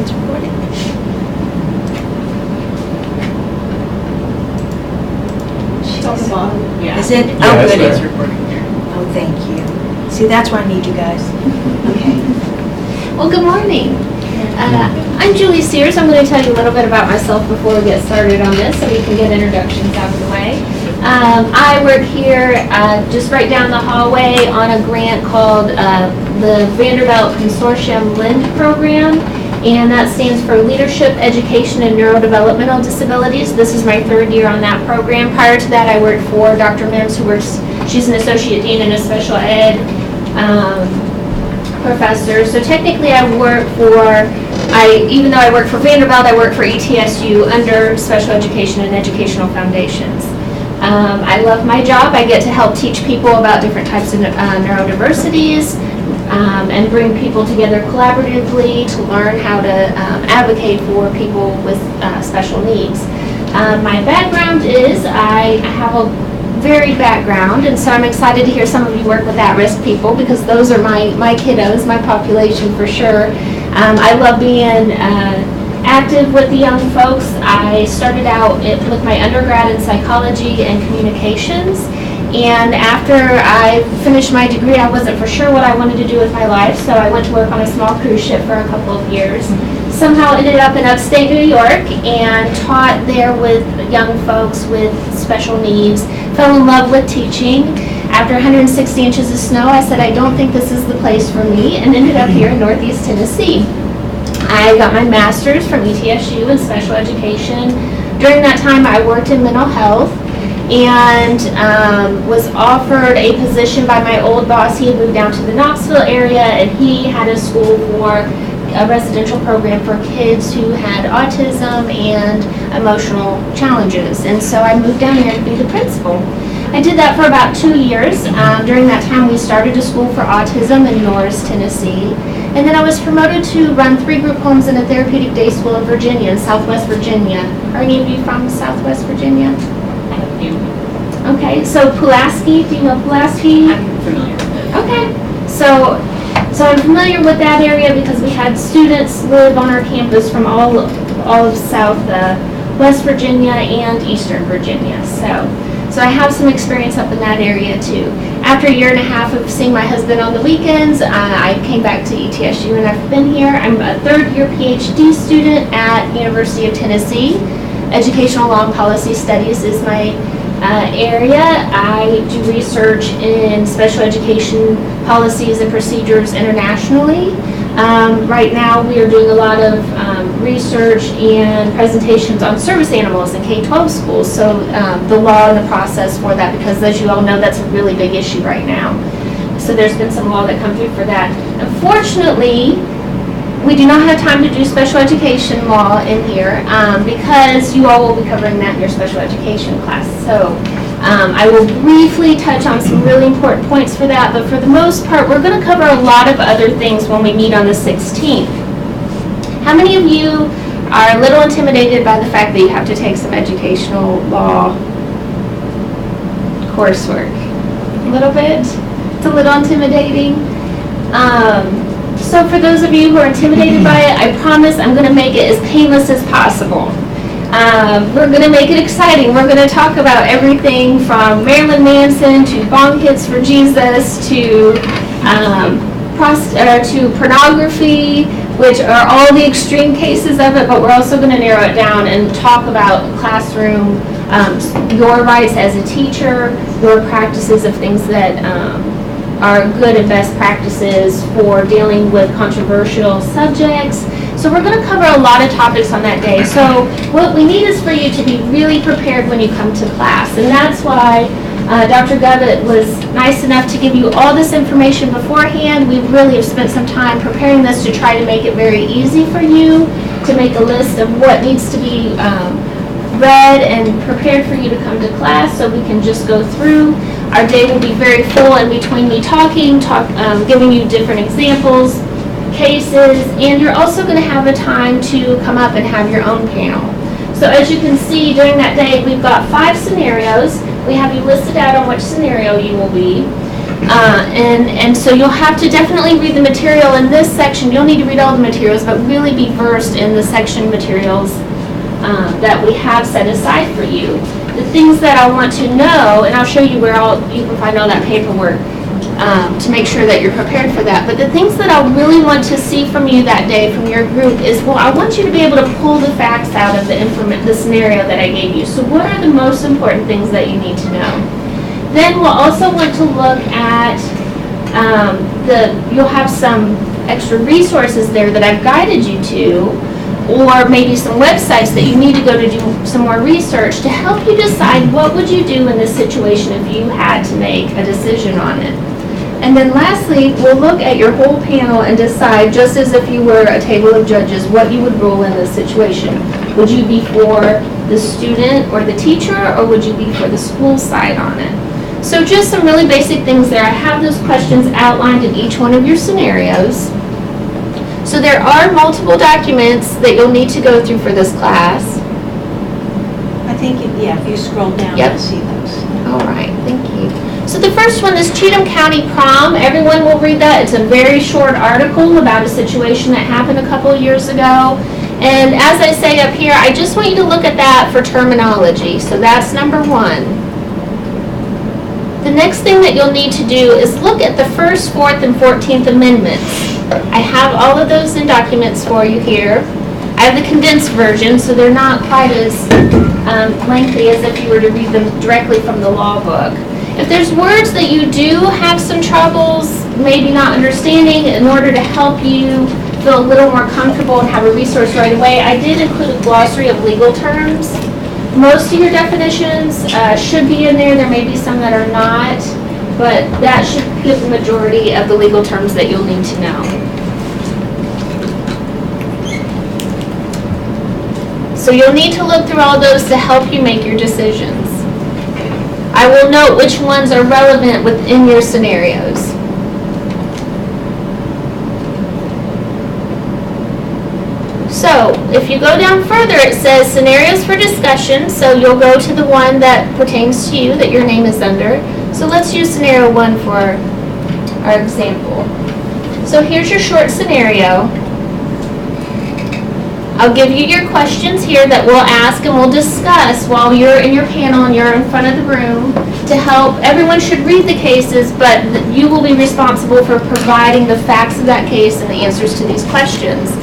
It's recording. Yeah. Is it? Yeah, Oh, it's good. there. It's recording here. Oh, thank you. See, that's why I need you guys. Okay. Well, good morning. I'm Julie Sears. I'm going to tell you a little bit about myself before we get started on this so we can get introductions out of the way. I work here just right down the hallway on a grant called the Vanderbilt Consortium LIND program, and that stands for Leadership, Education, and Neurodevelopmental Disabilities. This is my third year on that program. Prior to that, I worked for Dr. Mims, she's an associate dean and a special ed professor. So technically even though I work for Vanderbilt, I work for ETSU under Special Education and Educational Foundations. I love my job. I get to help teach people about different types of neurodiversities and bring people together collaboratively to learn how to advocate for people with special needs. My background is I have a varied background, and so I'm excited to hear some of you work with at-risk people because those are my kiddos, my population for sure. I love being active with the young folks. I started out with my undergrad in psychology and communications, and after I finished my degree, I wasn't for sure what I wanted to do with my life, so I went to work on a small cruise ship for a couple of years. Somehow ended up in upstate New York and taught there with young folks with special needs. Fell in love with teaching. After 160 inches of snow, I said, I don't think this is the place for me, and ended up here in Northeast Tennessee. I got my master's from ETSU in special education. During that time, I worked in mental health and was offered a position by my old boss. He had moved down to the Knoxville area, and he had a school for a residential program for kids who had autism and emotional challenges. And so I moved down here to be the principal. I did that for about 2 years. During that time, we started a school for autism in Norris, Tennessee. And then I was promoted to run 3 group homes in a therapeutic day school in Virginia, in Southwest Virginia. Are any of you from Southwest Virginia? Okay, so Pulaski, do you know Pulaski? I'm familiar with it. Okay, so I'm familiar with that area because we had students live on our campus from all of West Virginia and Eastern Virginia. So I have some experience up in that area too. After a year and a half of seeing my husband on the weekends, I came back to ETSU and I've been here. I'm a third-year PhD student at University of Tennessee. Educational Law and Policy Studies is my area. I do research in special education policies and procedures internationally. Right now we are doing a lot of research and presentations on service animals in K-12 schools, so the law and the process for that, because as you all know, that's a really big issue right now. So there's been some law that come through for that. Unfortunately, we do not have time to do special education law in here because you all will be covering that in your special education class. So I will briefly touch on some really important points for that, but for the most part, we're going to cover a lot of other things when we meet on the 16th. How many of you are a little intimidated by the fact that you have to take some educational law coursework? A little bit? It's a little intimidating. So for those of you who are intimidated by it, I promise I'm going to make it as painless as possible. We're going to make it exciting. We're going to talk about everything from Marilyn Manson to bong hits for Jesus to pornography, which are all the extreme cases of it, but we're also going to narrow it down and talk about classroom, your rights as a teacher, your practices of things that are good and best practices for dealing with controversial subjects. So we're going to cover a lot of topics on that day. So what we need is for you to be really prepared when you come to class. And that's why Dr. Govett was nice enough to give you all this information beforehand. We really have spent some time preparing this to try to make it very easy for you, to make a list of what needs to be read and prepared for you to come to class so we can just go through. Our day will be very full in between me talking, giving you different examples, cases, and you're also going to have a time to come up and have your own panel. So as you can see, during that day, we've got 5 scenarios. We have you listed out on which scenario you will be. And so you'll have to definitely read the material in this section. You'll need to read all the materials, but really be versed in the section materials that we have set aside for you. The things that I want to know, and I'll show you where you can find all that paperwork to make sure that you're prepared for that. But the things that I really want to see from you that day, from your group, is, well, I want you to be able to pull the facts out of the scenario that I gave you. So what are the most important things that you need to know? Then we'll also want to look at you'll have some extra resources there that I've guided you to, or maybe some websites that you need to go to do some more research to help you decide what would you do in this situation if you had to make a decision on it. And then lastly, we'll look at your whole panel and decide, just as if you were a table of judges, what you would rule in this situation. Would you be for the student or the teacher, or would you be for the school side on it? So just some really basic things there. I have those questions outlined in each one of your scenarios. So there are multiple documents that you'll need to go through for this class. I think, if you scroll down, Yep. you'll see those. All right, thank you. So the first one is Cheatham County Prom. Everyone will read that. It's a very short article about a situation that happened a couple of years ago. And as I say up here, I just want you to look at that for terminology. So that's number one. The next thing that you'll need to do is look at the 1st, 4th, and 14th Amendments. I have all of those in documents for you here. I have the condensed version, so they're not quite as lengthy as if you were to read them directly from the law book. If there's words that you do have some troubles, maybe not understanding, in order to help you feel a little more comfortable and have a resource right away, I did include a glossary of legal terms. Most of your definitions should be in there. There may be some that are not, but that should give the majority of the legal terms that you'll need to know. So you'll need to look through all those to help you make your decisions. I will note which ones are relevant within your scenarios. So, if you go down further, it says scenarios for discussion, so you'll go to the one that pertains to you, that your name is under. So let's use scenario 1 for our example. So here's your short scenario. I'll give you your questions here that we'll ask and we'll discuss while you're in your panel and you're in front of the room to help. Everyone should read the cases, but you will be responsible for providing the facts of that case and the answers to these questions.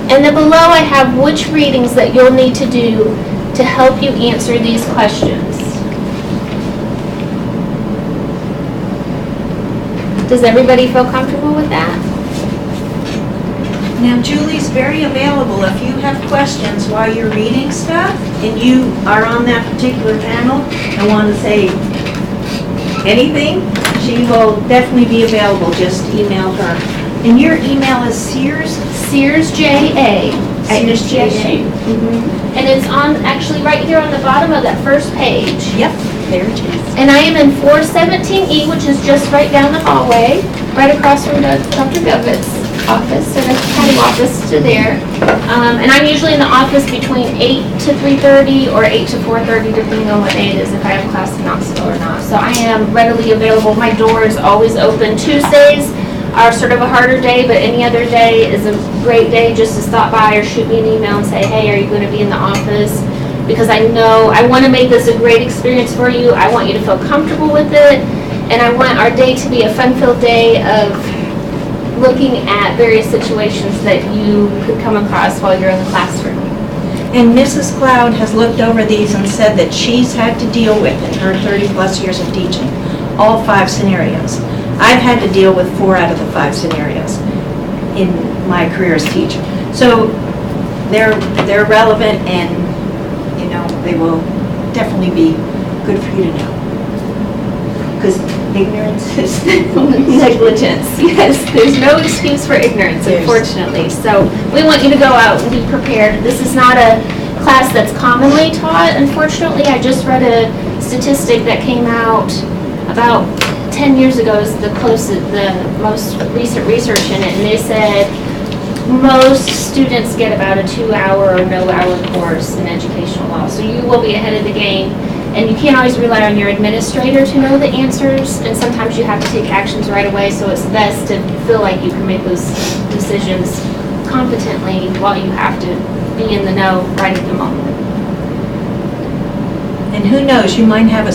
And then below I have which readings that you'll need to do to help you answer these questions. Does everybody feel comfortable with that? Now, Julie's very available if you have questions while you're reading stuff and you are on that particular panel and want to say anything, she will definitely be available. Just email her. And your email is SearsJA@USGSU. And it's on, actually right here on the bottom of that first page. Yep, there it is. And I am in 417E, which is just right down the hallway, right across from Dr. Govett's office, or the county office to there. And I'm usually in the office between 8 to 3:30 or 8 to 4:30, depending on what day it is, if I have class in Knoxville or not. So I am readily available. My door is always open. Tuesdays are sort of a harder day, but any other day is a great day just to stop by or shoot me an email and say, hey, are you going to be in the office? Because I know I want to make this a great experience for you. I want you to feel comfortable with it. And I want our day to be a fun-filled day of looking at various situations that you could come across while you're in the classroom. And Mrs. Cloud has looked over these and said that she's had to deal with, in her 30-plus years of teaching, all 5 scenarios. I've had to deal with 4 out of the 5 scenarios in my career as teacher. So they're relevant, and they will definitely be good for you to know. Because ignorance is Negligence, yes. There's no excuse for ignorance, unfortunately. So we want you to go out and be prepared. This is not a class that's commonly taught, unfortunately. I just read a statistic that came out about 10 years ago, is the most recent research in it, and they said most students get about a 2-hour or no-hour course in educational law. So you will be ahead of the game. And you can't always rely on your administrator to know the answers, and sometimes you have to take actions right away, so it's best to feel like you can make those decisions competently while you have to be in the know right at the moment. And who knows, you might have a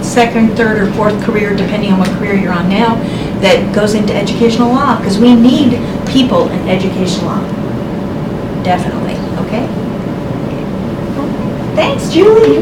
second, third, or fourth career, depending on what career you're on now, that goes into educational law, because we need people in education law. Definitely, okay? Thanks, Julie.